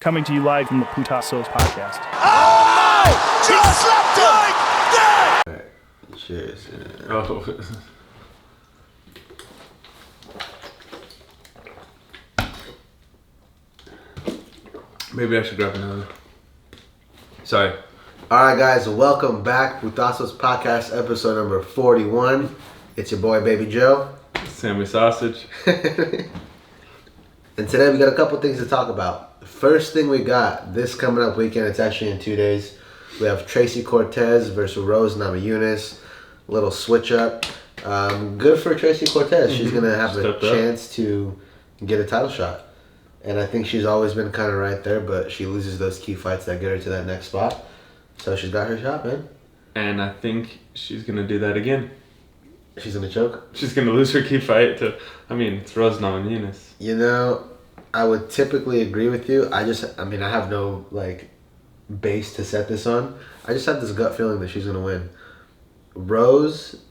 Coming to you live from the Putasos Podcast. Oh no! Just slapped him! Alright, cheers. Oh. Maybe I should grab another. Sorry. Alright guys, welcome back. Putasos Podcast, episode number 41. It's your boy Baby Joe. Sammy Sausage. And today we got a couple things to talk about. The first thing we got, this coming up weekend, it's actually in 2 days. We have Tracy Cortez versus Rose Namajunas. Little switch up. Good for Tracy Cortez. She's going to have a chance to get a title shot. And I think she's always been kind of right there, but she loses those key fights that get her to that next spot. So she's got her shot, man. And I think she's going to do that again. She's going to choke? She's going to lose her key fight to, it's Rose Namajunas. You know, I would typically agree with you. I have no, base to set this on. I just have this gut feeling that she's going to win. Rose,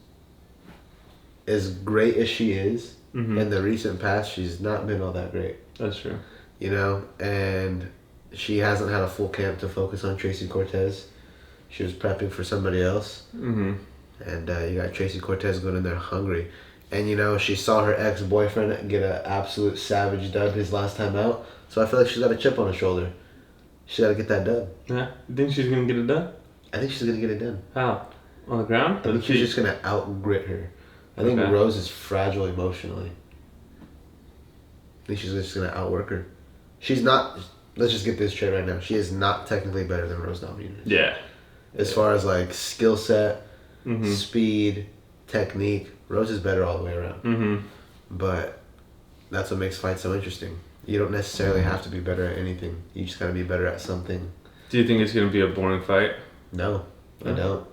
as great as she is, in the recent past, she's not been all that great. That's true. You know, and she hasn't had a full camp to focus on Tracy Cortez. She was prepping for somebody else. Mm-hmm. And you got Tracy Cortez going in there hungry. And, you know, she saw her ex-boyfriend get an absolute savage dub his last time out. So I feel like she's got a chip on her shoulder. She's got to get that dub. Yeah? You think she's going to get it done? I think she's going to get it done. How? On the ground? I think she's just going to out-grit her. I think Rose is fragile emotionally. I think she's just going to outwork her. She's not... Let's just get this straight right now. She is not technically better than Rose Namajunas. Yeah. As far as, skill set, speed, technique, Rose is better all the way around. Mm-hmm. But that's what makes fights so interesting. You don't necessarily have to be better at anything. You just got to be better at something. Do you think it's going to be a boring fight? No, I don't.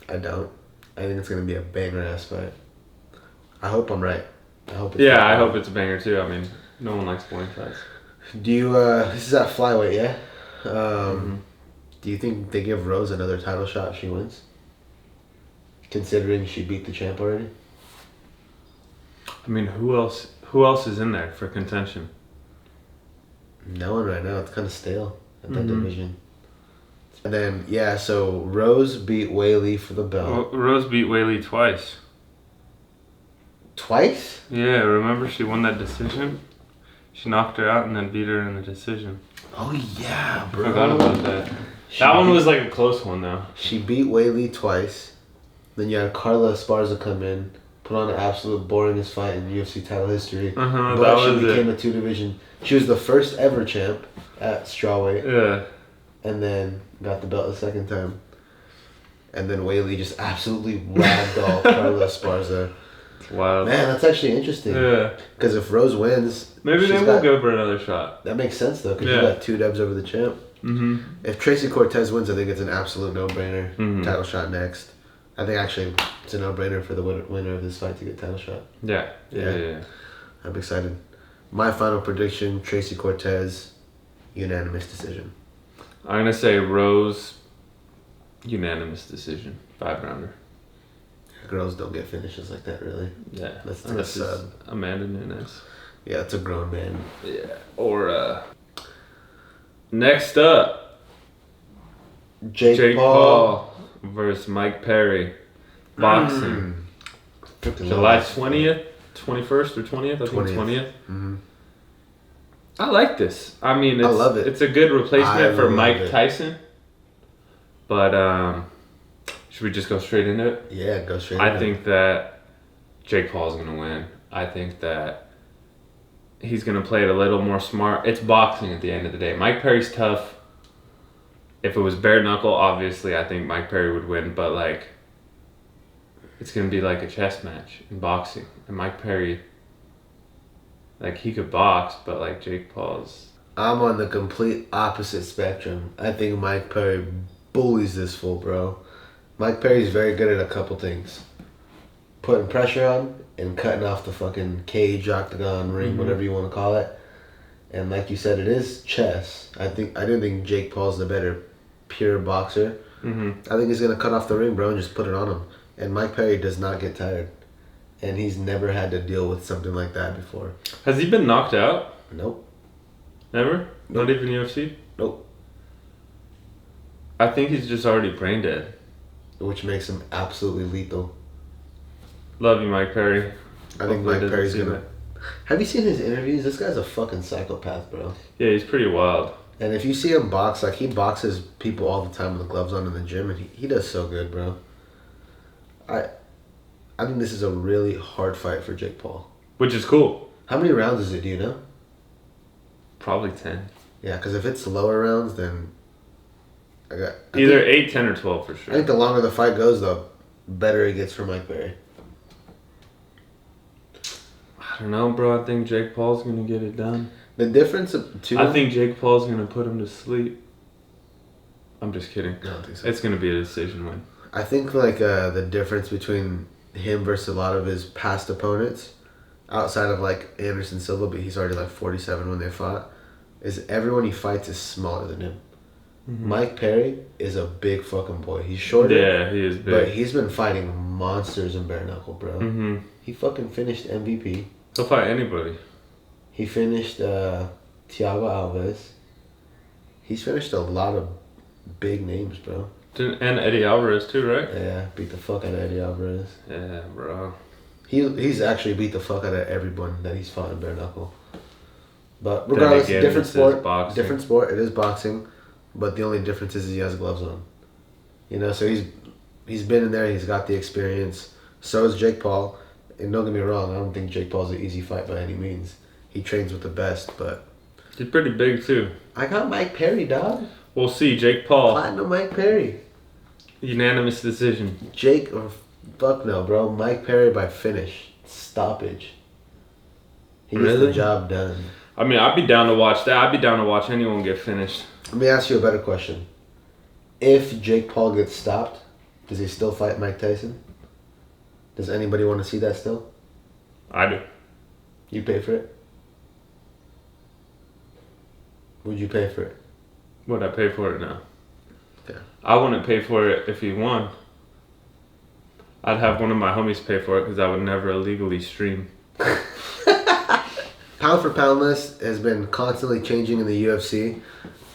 I think it's going to be a banger-ass fight. I hope I'm right. I hope it's a banger too. No one likes boring fights. Do you, this is at flyweight, yeah? Do you think they give Rose another title shot if she wins? Considering she beat the champ already? Who else is in there for contention? No one right now. It's kind of stale at that division. And then, so Rose beat Weili for the belt. Well, Rose beat Weili twice. Twice? Yeah, remember she won that decision? She knocked her out and then beat her in the decision. Oh, yeah, bro. I forgot about that. That one was a close one, though. She beat Weili twice. Then you had Carla Esparza come in, put on an absolute boringest fight in UFC title history. But she became a 2-division. She was the first ever champ at strawweight. Yeah. And then got the belt the second time. And then Weili just absolutely ragdolled Carla Esparza. Wild. Man, that's actually interesting. Yeah. Because if Rose wins... Maybe they will go for another shot. That makes sense, though, because you got 2 dubs over the champ. Mm-hmm. If Tracy Cortez wins, I think it's an absolute no-brainer. Mm-hmm. Title shot next. I think, actually, it's a no-brainer for the winner of this fight to get title shot. Yeah. I'm excited. My final prediction, Tracy Cortez, unanimous decision. I'm going to say Rose, unanimous decision, 5-rounder. Girls don't get finishes like that, really. Yeah. That's a sub. Amanda Nunes. Yeah, it's a grown man. Yeah. Or, next up, Jake Paul versus Mike Perry. Boxing. July 20th, 21st or 20th? I think 20th. Mm-hmm. I like this. I love it. It's a good replacement for Mike Tyson. But, should we just go straight into it? Yeah, go straight into it. I think that Jake Paul's going to win. I think that he's going to play it a little more smart. It's boxing at the end of the day. Mike Perry's tough. If it was bare knuckle, obviously, I think Mike Perry would win. But, it's going to be like a chess match in boxing. And Mike Perry, he could box, but, Jake Paul's... I'm on the complete opposite spectrum. I think Mike Perry bullies this fool, bro. Mike Perry's very good at a couple things. Putting pressure on and cutting off the fucking cage, octagon, ring, whatever you want to call it. And like you said, it is chess. I do think Jake Paul's the better pure boxer. Mm-hmm. I think he's going to cut off the ring, bro, and just put it on him. And Mike Perry does not get tired. And he's never had to deal with something like that before. Has he been knocked out? Nope. Never? Nope. Not even UFC? Nope. I think he's just already brain dead. Which makes him absolutely lethal. Love you, Mike Perry. I think Hopefully Mike doesn't Perry's see gonna... that. Have you seen his interviews? This guy's a fucking psychopath, bro. Yeah, he's pretty wild. And if you see him box, like, he boxes people all the time with the gloves on in the gym, and he does so good, bro. I think this is a really hard fight for Jake Paul. Which is cool. How many rounds is it, do you know? Probably 10. Yeah, because if it's lower rounds, then... Either 8, 10, or 12 for sure. I think the longer the fight goes, the better it gets for Mike Perry. I don't know, bro. I think Jake Paul's going to get it done. The difference of two... I think Jake Paul's going to put him to sleep. I'm just kidding. I don't think so. It's going to be a decision win. I think, like, the difference between him versus a lot of his past opponents, outside of, like, Anderson Silva, but he's already, like, 47 when they fought, is everyone he fights is smaller than him. Mm-hmm. Mike Perry is a big fucking boy. He's shorter. Yeah, he is big. But he's been fighting monsters in bare knuckle, bro. Mm-hmm. He fucking finished MVP. He'll fight anybody. He finished Thiago Alves. He's finished a lot of big names, bro. And Eddie Alvarez too, right? Yeah, beat the fuck out of Eddie Alvarez. Yeah, bro. He's actually beat the fuck out of everyone that he's fought in bare knuckle. But regardless, again, different sport. boxing. Different sport. It is boxing, but the only difference is he has gloves on. You know, so he's been in there. He's got the experience. So is Jake Paul. And don't get me wrong, I don't think Jake Paul's an easy fight by any means. He trains with the best, but He's pretty big too. I got Mike Perry, dog. We'll see. Jake Paul. Platinum Mike Perry. Unanimous decision. Jake, or fuck no, bro. Mike Perry by finish. Stoppage. He gets Really? the job done. I mean, I'd be down to watch that. I'd be down to watch anyone get finished. Let me ask you a better question. If Jake Paul gets stopped, does he still fight Mike Tyson? Does anybody want to see that still? I do. You pay for it? Would you pay for it? Would I pay for it now? Okay. I wouldn't pay for it if he won. I'd have one of my homies pay for it because I would never illegally stream. Pound for pound list has been constantly changing in the UFC.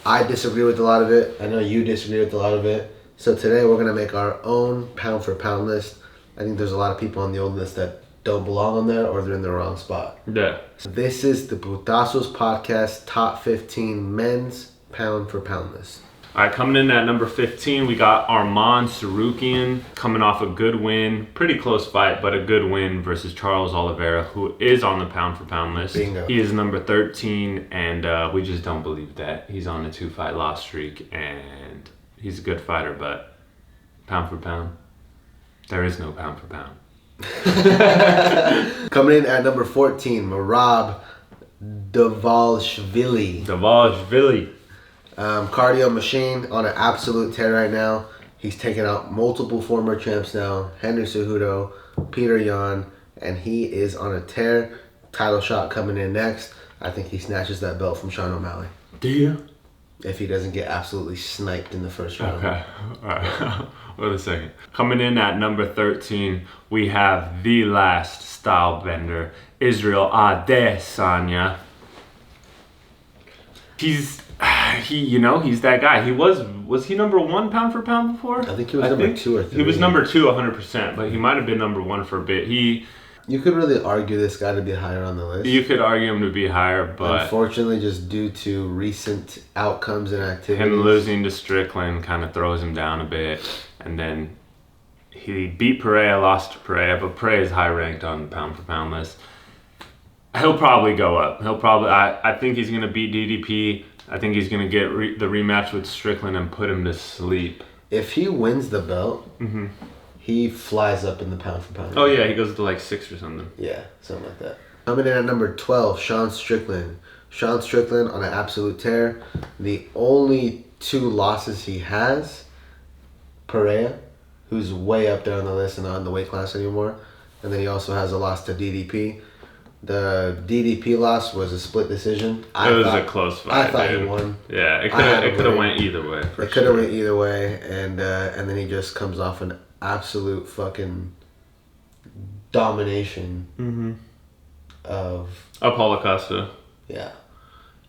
I disagree with a lot of it. I know you disagree with a lot of it. So today we're going to make our own pound for pound list. I think there's a lot of people on the old list that don't belong on there or they're in the wrong spot. Yeah. So this is the Putasos Podcast Top 15 Men's Pound for Pound list. All right, coming in at number 15, we got Arman Sarukian coming off a good win. Pretty close fight, but a good win versus Charles Oliveira, who is on the pound for pound list. Bingo. He is number 13, and we just don't believe that. He's on a 2-fight loss streak, and he's a good fighter, but pound for pound, there is no pound for pound. Coming in at number 14, Merab Dvalishvili. Dvalishvili. Cardio machine on an absolute tear right now. He's taken out multiple former champs now. Henry Cejudo, Peter Yan, and he is on a tear. Title shot coming in next. I think he snatches that belt from Sean O'Malley. Do you? If he doesn't get absolutely sniped in the first round. Okay. All right. Wait a second. Coming in at number 13, we have the last style bender, Israel Adesanya. He's that guy. Was he number 1 pound for pound before? I think he was number 2 or 3. He was number 2 100%, but he might have been number 1 for a bit. You could really argue this guy to be higher on the list. You could argue him to be higher, but unfortunately, just due to recent outcomes and activities, him losing to Strickland kind of throws him down a bit. And then he beat Pereira, lost to Pereira, but Pereira is high ranked on the pound for pound list. He'll probably go up. I think he's going to beat DDP. I think he's going to get the rematch with Strickland and put him to sleep. If he wins the belt, he flies up in the pound for pound. Oh, yeah, he goes to like 6 or something. Yeah, something like that. Coming in at number 12, Sean Strickland. Sean Strickland on an absolute tear. The only 2 losses he has, Pereira, who's way up there on the list and not in the weight class anymore. And then he also has a loss to DDP. The DDP loss was a split decision. It was a close fight. I thought he won. Yeah, it could have went either way. It could have went either way, and then he just comes off an absolute fucking domination of Paulo Costa. Yeah.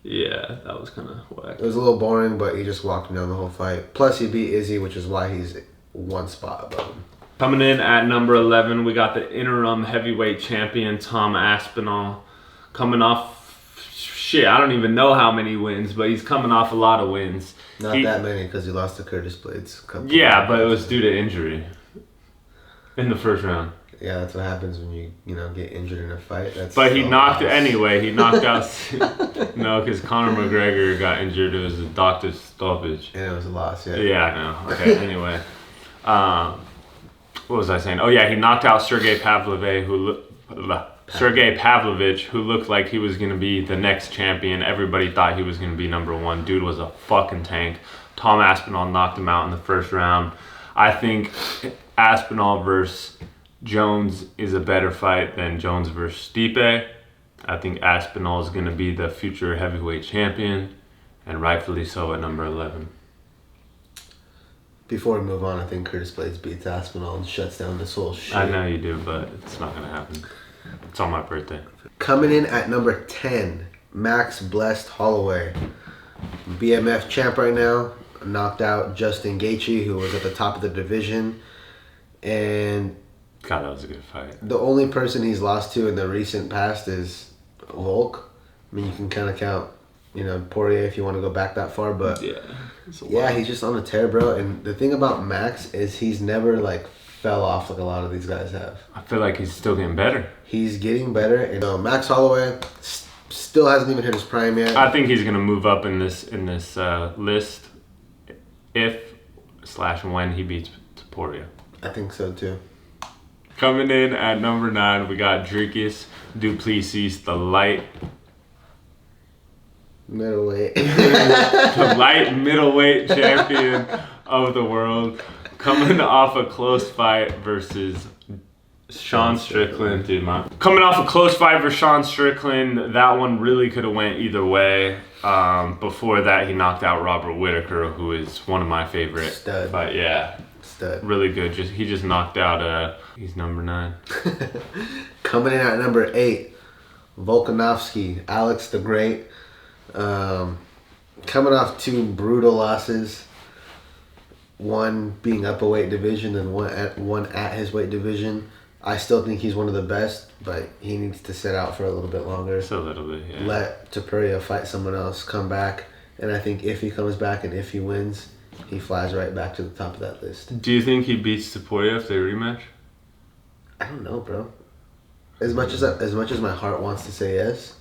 Yeah, that was kind of whack. It was a little boring, but he just walked him down the whole fight. Plus, he beat Izzy, which is why he's one spot above him. Coming in at number 11, we got the interim heavyweight champion, Tom Aspinall. Coming off, I don't even know how many wins, but he's coming off a lot of wins. Not that many, because he lost to Curtis Blades. Yeah, but it was due to injury in the first round. Yeah, that's what happens when you get injured in a fight. But he knocked it anyway. He knocked out... No, because Conor McGregor got injured. It was a doctor's stoppage. And it was a loss, yeah. Yeah, I know. Okay, anyway. What was I saying? Oh, yeah, he knocked out Sergey Pavlovich, who looked like he was going to be the next champion. Everybody thought he was going to be number one. Dude was a fucking tank. Tom Aspinall knocked him out in the first round. I think Aspinall versus Jones is a better fight than Jones versus Stipe. I think Aspinall is going to be the future heavyweight champion, and rightfully so at number 11. Before we move on, I think Curtis Blades beats Aspinall and shuts down this whole shit. I know you do, but it's not going to happen. It's on my birthday. Coming in at number 10, Max Blessed Holloway. BMF champ right now. Knocked out Justin Gaethje, who was at the top of the division. And God, that was a good fight. the only person he's lost to in the recent past is Volk. I mean, you can kind of count, Poirier if you want to go back that far, but yeah, he's just on a tear, bro. And the thing about Max is he's never fell off like a lot of these guys have. I feel like he's still getting better. He's getting better, and Max Holloway still hasn't even hit his prime yet. I think he's gonna move up in this list if/when he beats Poirier. I think so too. Coming in at number 9, we got Dricus du Plessis, the light middleweight champion of the world, coming off a close fight versus Sean Strickland. Dude, coming off a close fight versus Sean Strickland. That one really could have went either way. Before that, he knocked out Robert Whittaker, who is one of my favorite. Stud. But yeah, stud. Really good. He just knocked out. He's number 9. Coming in at number 8, Volkanovski, Alex the Great. Coming off 2 brutal losses. One being up a weight division and one at his weight division. I still think he's one of the best, but he needs to sit out for a little bit longer. Just a little bit, yeah. Let Topuria fight someone else, come back, and I think if he comes back and if he wins, he flies right back to the top of that list. Do you think he beats Topuria if they rematch? I don't know, bro. As much as my heart wants to say yes,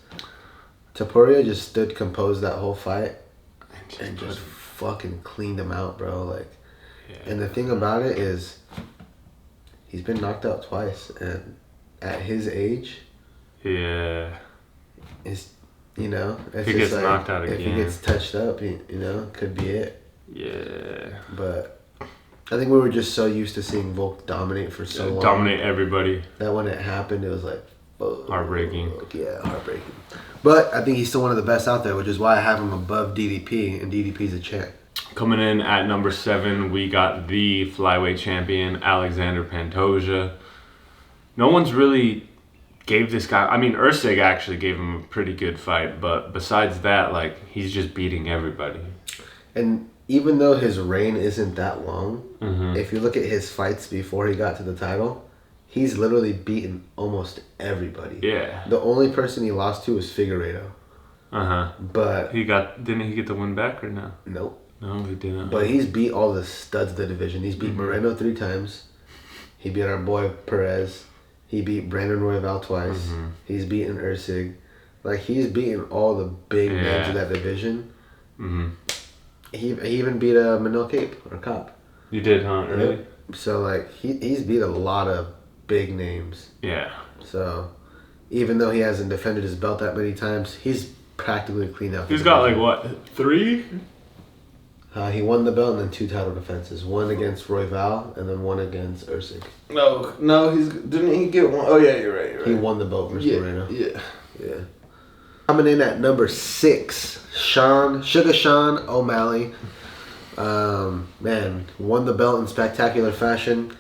Topuria just stood composed that whole fight and just fucking cleaned him out, bro. And the thing about it is, he's been knocked out twice, and at his age, if he gets knocked out if again, he gets touched up, could be it. Yeah. But I think we were just so used to seeing Volk dominate for so long. Dominate everybody. That when it happened, it was heartbreaking. Yeah, heartbreaking. But I think he's still one of the best out there, which is why I have him above DDP, and DDP's a champ. Coming in at number 7, we got the flyweight champion, Alexander Pantoja. No one's really gave this guy... I mean, Usyk actually gave him a pretty good fight, but besides that, he's just beating everybody. And even though his reign isn't that long, mm-hmm. if you look at his fights before he got to the title, he's literally beaten almost everybody. Yeah. The only person he lost to was Figueiredo. Uh-huh. But... Didn't he get the win back or no? Nope. No, he didn't. But he's beat all the studs of the division. He's beat Moreno 3 times. He beat our boy Perez. He beat Brandon Royval twice. Mm-hmm. He's beaten Usyk. He's beaten all the big names of that division. Mm-hmm. He even beat Manil Cop. You did, huh? Really? Yep. So he's beat a lot of big names. Yeah. So even though he hasn't defended his belt that many times, he's practically cleaned out. He's got 3? He won the belt and then 2 title defenses. One against Royval and then one against Usyk. No, didn't he get one? Oh yeah, you're right. He won the belt versus Moreno. Yeah. Coming in at number 6, Sugar Sean O'Malley. Won the belt in spectacular fashion.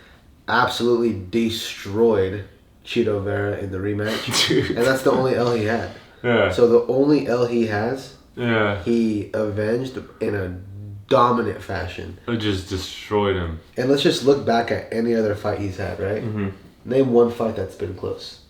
Absolutely destroyed Chito Vera in the rematch. Dude. And that's the only L he had. Yeah. So the only L he has Yeah. he avenged in a dominant fashion. It just destroyed him. And let's just look back at any other fight he's had, right? Mm-hmm. Name one fight that's been close.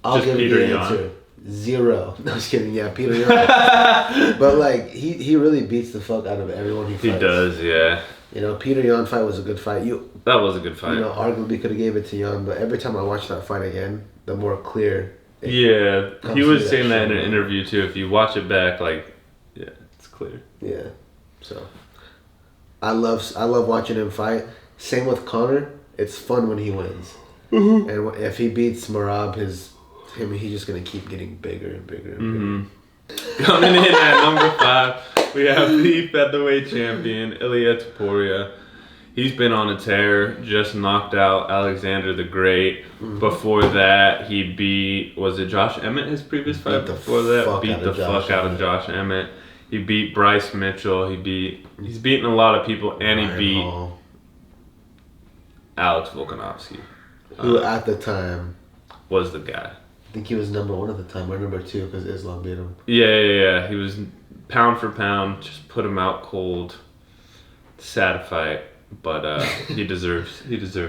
I'll Just give you Peter the Yan. answer. 0. No, I was kidding. Yeah, Peter Yan. But like he really beats the fuck out of everyone he fights. He does, yeah. You know, Peter Yan fight was a good fight. That was a good fight. You know, arguably could have gave it to Yan, but every time I watch that fight again, the more clear. Yeah, he was saying that in an show. interview too. If you watch it back, like, yeah, it's clear. Yeah. So I love watching him fight. Same with Conor. It's fun when he wins. Mm-hmm. And if he beats Merab, he's just gonna keep getting bigger and bigger and bigger. Coming in at number 5, we have the featherweight champion, Ilia Topuria. He's been on a tear, just knocked out Alexander the Great. Mm-hmm. Before that, he beat, was it Josh Emmett, his previous fight? Before that, beat the fuck out of Josh Emmett. He beat Bryce Mitchell. He's beaten a lot of people, and he beat Alex Volkanovski. Who at the time was the guy. I think he was number 1 at the time, or number 2, because Islam beat him. Yeah. He was pound for pound, just put him out cold. Sad fight, but he deserves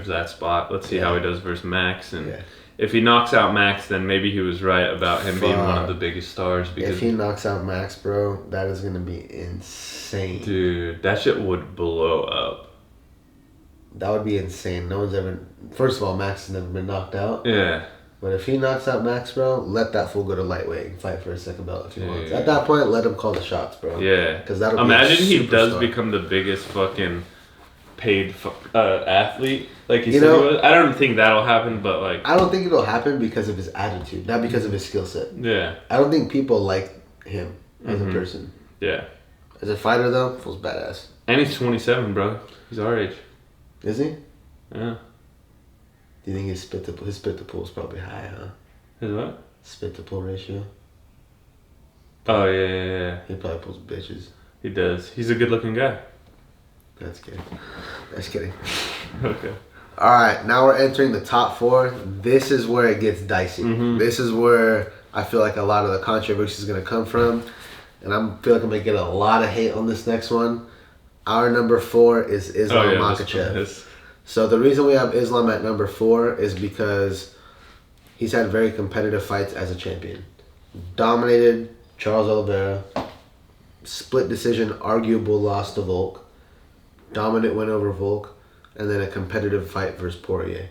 that spot. Let's see how he does versus Max, and if he knocks out Max, then maybe he was right about him being one of the biggest stars. Because if he knocks out Max, bro, that is gonna be insane. Dude, that shit would blow up. That would be insane. No one's ever. First of all, Max has never been knocked out. Yeah. But if he knocks out Max, bro, let that fool go to lightweight and fight for a second belt if he wants. Yeah. At that point, let him call the shots, bro. Yeah. Because that'll imagine be he does superstar. become the biggest fucking paid athlete like he You said know- he was. I don't think that'll happen, but like I don't think it'll happen because of his attitude, not because of his skill set. yeah, I don't think people like him as a person. yeah. As a fighter, though, fool's badass. And he's 27, bro. He's our age. Is he? Yeah. Do you think his spit to pull is probably high, huh? His what? Spit to pull ratio. Oh yeah. He probably pulls bitches. He does. He's a good-looking guy. That's kidding. That's kidding. Okay. All right, now we're entering the top 4. This is where it gets dicey. Mhm. This is where I feel like a lot of the controversy is going to come from. And I feel like I'm going to get a lot of hate on this next one. Our number 4 is Islam Makhachev. This. So the reason we have Islam at number 4 is because he's had very competitive fights as a champion. Dominated Charles Oliveira. Split decision, arguable loss to Volk. Dominant win over Volk. And then a competitive fight versus Poirier.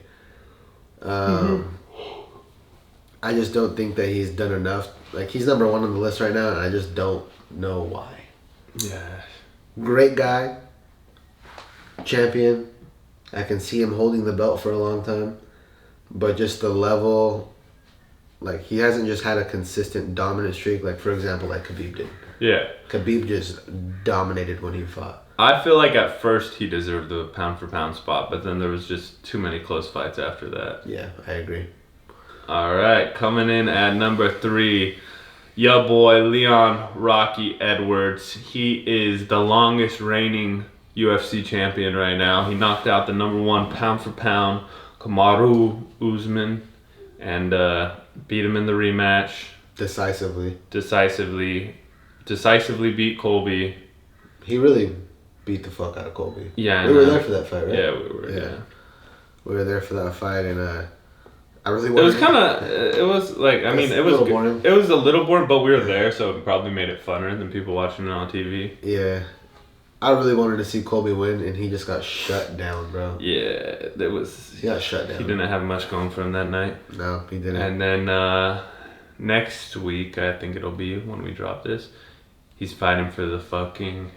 I just don't think that he's done enough. Like, he's number 1 on the list right now, and I just don't know why. Yeah. Great guy. Champion. I can see him holding the belt for a long time. But just the level, like, he hasn't just had a consistent dominant streak, like, for example, like Khabib did. Yeah. Khabib just dominated when he fought. I feel like at first he deserved the pound-for-pound spot, but then there was just too many close fights after that. Yeah, I agree. All right, coming in at number 3, ya boy Leon Rocky Edwards. He is the longest reigning UFC champion right now. He knocked out the number 1 pound-for-pound Kamaru Usman and beat him in the rematch. Decisively. Decisively beat Colby. He really beat the fuck out of Colby. Yeah, we were there for that fight, right? Yeah, we were. Yeah. We were there for that fight, and I really It wanted. was kind of. It was like. I mean, it was. a little boring. It was a little boring, but we were there, so it probably made it funner than people watching it on TV. Yeah, I really wanted to see Colby win, and he just got shut down, bro. Yeah, there was. He got shut down. He didn't have much going for him that night. No, he didn't. And then next week, I think it'll be when we drop this. He's fighting for the fucking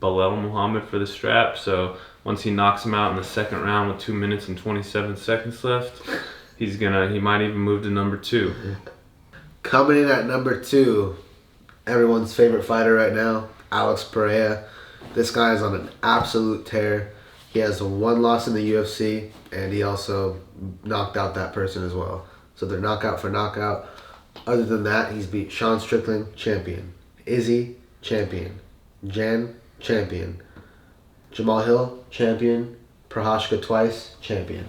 Belal Muhammad for the strap. So once he knocks him out in the second round with 2 minutes and 27 seconds left, he might even move to number 2. Coming in at number 2, everyone's favorite fighter right now, Alex Pereira. This guy is on an absolute tear. He has 1 loss in the UFC, and he also knocked out that person as well. So they're knockout for knockout. Other than that, he's beat Sean Strickland, champion. Izzy, champion. Jan, champion. Jamal Hill, champion. Prohashka twice, champion.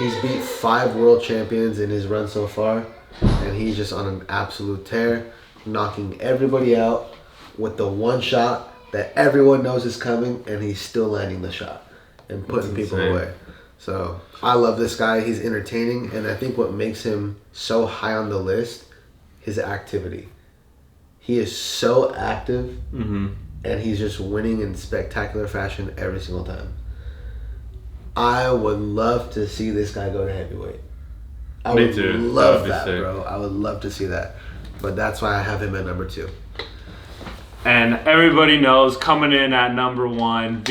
He's beat 5 world champions in his run so far, and he's just on an absolute tear. knocking everybody out with the one shot that everyone knows is coming, and he's still landing the shot and putting people away. So I love this guy. He's entertaining, and I think what makes him so high on the list, his activity. He is so active, and he's just winning in spectacular fashion every single time. I would love to see this guy go to heavyweight. I would love that, bro. I would love to see that. But that's why I have him at number 2. And everybody knows, coming in at number 1,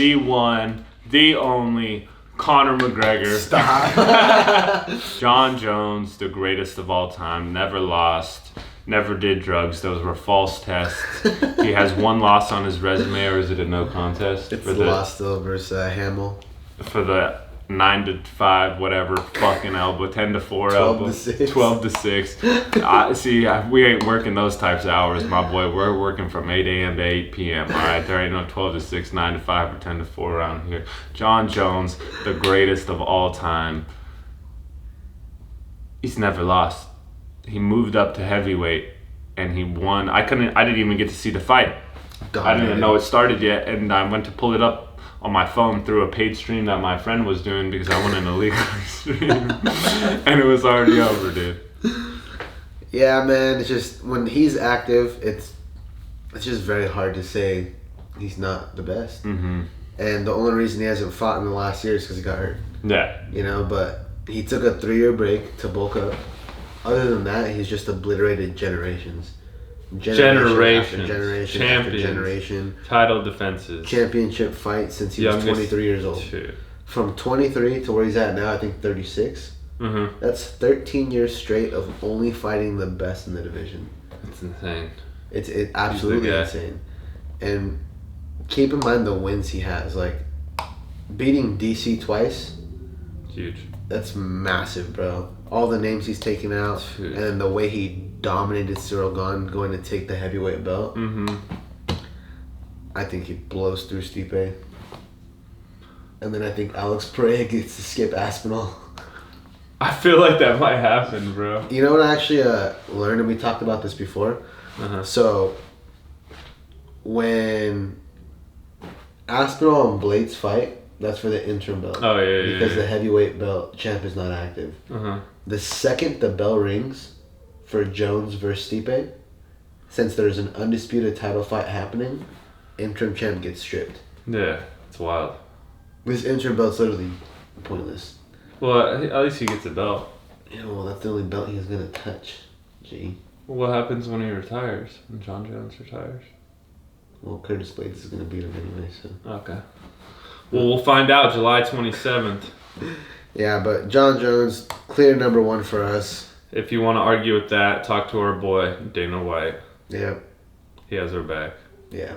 the only, Conor McGregor. Stop. John Jones, the greatest of all time, never lost, never did drugs. Those were false tests. He has 1 loss on his resume, or is it a no contest? It's lost versus Hamill. For the 9-5, whatever, fucking elbow, 10-4 elbow, 12-6. See, we ain't working those types of hours, my boy. We're working from 8 a.m. to 8 p.m. All right, there ain't no 12-6, 9-5, or 10-4 around here. John Jones, the greatest of all time. He's never lost. He moved up to heavyweight, and he won. I didn't even get to see the fight. I didn't even know it started yet, and I went to pull it up on my phone through a paid stream that my friend was doing because I went in a legal stream. And it was already over, dude. Yeah, man. It's just, when he's active, it's just very hard to say he's not the best. And the only reason he hasn't fought in the last year is because he got hurt. Yeah. You know, but he took a 3-year break to bulk up. Other than that, he's just obliterated generations. Generation after generation. Title defenses. Championship fight since he was 23 years old. Shit. From 23 to where he's at now, I think 36. That's 13 years straight of only fighting the best in the division. It's insane. It's absolutely insane. And keep in mind the wins he has. Like, beating DC twice. Huge. That's massive, bro. All the names he's taken out, and then the way he dominated Cyril Gane going to take the heavyweight belt. I think he blows through Stipe. And then I think Alex Pereira gets to skip Aspinall. I feel like that might happen, bro. You know what I actually learned, and we talked about this before? So, when Aspinall and Blades fight, that's for the interim belt. Oh, yeah, because the heavyweight belt champ is not active. The second the bell rings for Jones versus Stipe, since there's an undisputed title fight happening, interim champ gets stripped. Yeah, it's wild. This interim belt's literally pointless. Well, at least he gets a belt. Yeah, well, that's the only belt he's gonna touch. Gee. Well, what happens when he retires? When John Jones retires? Well, Curtis Blades is gonna beat him anyway, so. Okay. Well, we'll find out July 27th. Yeah, but John Jones, clear number 1 for us. If you want to argue with that, talk to our boy, Dana White. Yeah. He has our back. Yeah.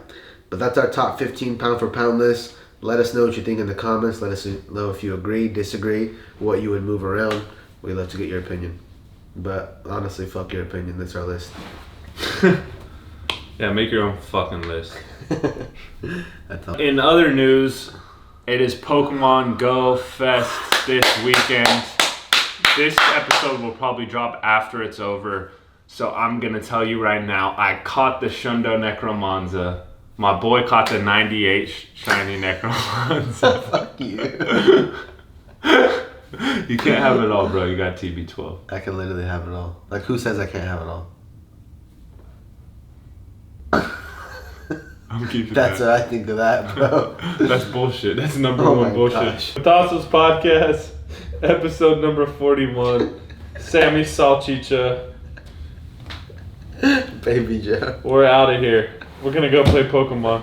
But that's our top 15 pound for pound list. Let us know what you think in the comments. Let us know if you agree, disagree, what you would move around. We'd love to get your opinion. But honestly, fuck your opinion. That's our list. Yeah, make your own fucking list. That's all. In other news, it is Pokemon Go Fest this weekend. This episode will probably drop after it's over. So I'm going to tell you right now, I caught the Shundo Necromanza. My boy caught the 98 shiny Necromanza. Fuck you. You can't have it all, bro. You got TB12. I can literally have it all. Like, who says I can't have it all? I'm keeping That's that. what I think of that, bro. That's bullshit. That's number Oh one my bullshit. gosh. Putasos Podcast, episode number 41. Sammy Salchicha. Baby Joe. We're out of here. We're going to go play Pokemon.